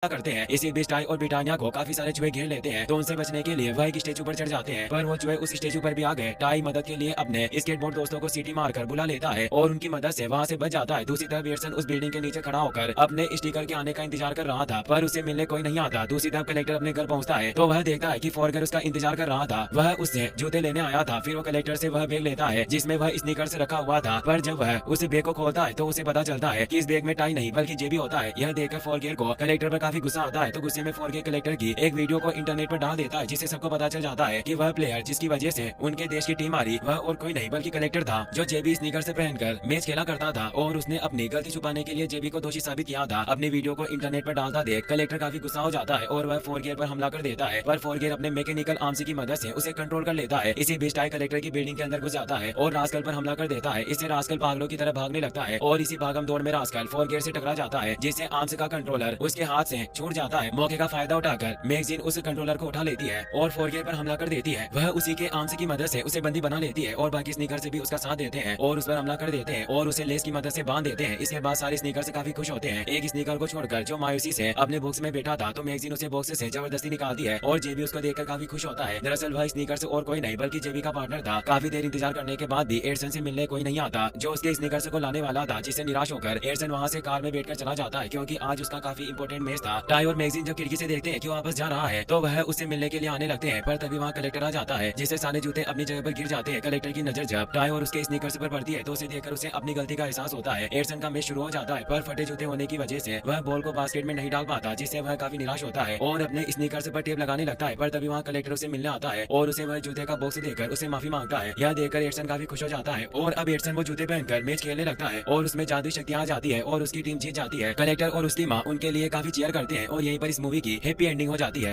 करते हैं। इसी बीच टाई और ब्रिटानिया को काफी सारे चूहे घेर लेते हैं, तो उनसे बचने के लिए वह एक स्टेचू पर चढ़ जाते हैं, पर वो चूहे उस स्टेचू पर भी आ गए। टाई मदद के लिए अपने स्केटबोर्ड दोस्तों को सीटी मारकर बुला लेता है और उनकी मदद से वहाँ से बच जाता है। दूसरी तरफ एडसन उस बिल्डिंग के नीचे खड़ा होकर अपने स्टिकर के आने का इंतजार कर रहा था, पर उसे मिलने कोई नहीं आता। दूसरी तरफ कलेक्टर अपने घर पहुंचता है तो वह देखता है कि फॉरगर उसका इंतजार कर रहा था। वह उससे जूते लेने आया था। फिर वो कलेक्टर से वह बैग लेता है जिसमें वह स्नीकर्स रखा हुआ था, पर जब वह उस बैग को खोलता है तो उसे पता चलता है कि इस बैग में टाई नहीं बल्कि जेबी होता है। यह देखकर फॉरगर को कलेक्टर पर काफी गुस्सा आता है, तो गुस्से में फॉरगर कलेक्टर की एक वीडियो को इंटरनेट पर डाल देता है, जिससे सबको पता चल जाता है कि वह प्लेयर जिसकी वजह से उनके देश की टीम हारी वह और कोई नहीं बल्कि कलेक्टर था, जो जेबी स्नीकर से पहनकर मैच खेला करता था और उसने अपनी गलती छुपाने के लिए जेबी को दोषी साबित किया था। अपनी वीडियो को इंटरनेट पर डालता देख कलेक्टर काफी गुस्सा हो जाता है और वह फॉरगर पर हमला कर देता है, पर फॉरगर अपने मैकेनिकल आर्म्स की मदद से उसे कंट्रोल कर लेता है। इसी बीच टाई कलेक्टर की बिल्डिंग के अंदर घुस जाता है और रास्कल पर हमला कर देता है। इससे रास्कल पागलों की तरह भागने लगता है और इसी भागम दौड़ में रास्कल फॉरगर से टकरा जाता है, जिससे आर्म्स का कंट्रोलर उसके हाथ से छूट जाता है। मौके का फायदा उठाकर मैगजीन उस कंट्रोलर को उठा लेती है और फॉरगर पर हमला कर देती है। वह उसी के आर्म्स की मदद से उसे बंदी बना लेती है और बाकी स्नीकर से भी उसका साथ देते हैं और उस पर हमला कर देते हैं और उसे लेस की मदद से बांध देते हैं। इसके बाद सारे स्नीकर से काफी खुश होते हैं, एक स्नीकर को छोड़कर जो मायूसी से अपने बॉक्स में बैठा था। तो मैगजीन उसे बॉक्स से जबरदस्ती निकालती है और जेबी उसको देखकर काफी खुश होता है। दरअसल वह स्नीकर से और कोई नहीं बल्कि जेबी का पार्टनर था। काफी देर इंतजार करने के बाद भी एडसन से मिलने कोई नहीं आता, जो उसके स्नीकर को लाने वाला था, जिससे निराश होकर एडसन वहाँ से कार में बैठकर चला जाता है, क्योंकि आज उसका काफी इंपॉर्टेंट मैच था। टाई और मैगजीन जब खिड़की से देखते हैं कि वापस जा रहा है तो वह उससे मिलने के लिए आने लगते हैं, पर तभी वहाँ कलेक्टर आ जाता है, जिससे सारे जूते अपनी जगह पर गिर जाते हैं। कलेक्टर की नजर जब टाई और उसके स्नीकर्स पर पड़ती है तो उसे देखकर उसे अपनी गलती का एहसास होता है। एडसन का मैच शुरू हो जाता है, पर फटे जूते होने की वजह से वह बॉल को बास्केट में नहीं डाल पाता, जिससे वह काफी निराश होता है और अपने स्नीकर्स पर टेप लगाने लगता है। पर तभी वहाँ कलेक्टर उसे मिलने आता है और उसे वह जूते का बॉक्स देकर उसे माफी मांगता है। यह देखकर एडसन काफी खुश हो जाता है और अब एडसन वो जूते पहनकर मैच खेलने लगता है और उसमें जादुई शक्तियां आ जाती है और उसकी टीम जीत जाती है। कलेक्टर और उसकी माँ उनके लिए काफी चीयर करते हैं और यहीं पर इस मूवी की हैप्पी एंडिंग हो जाती है।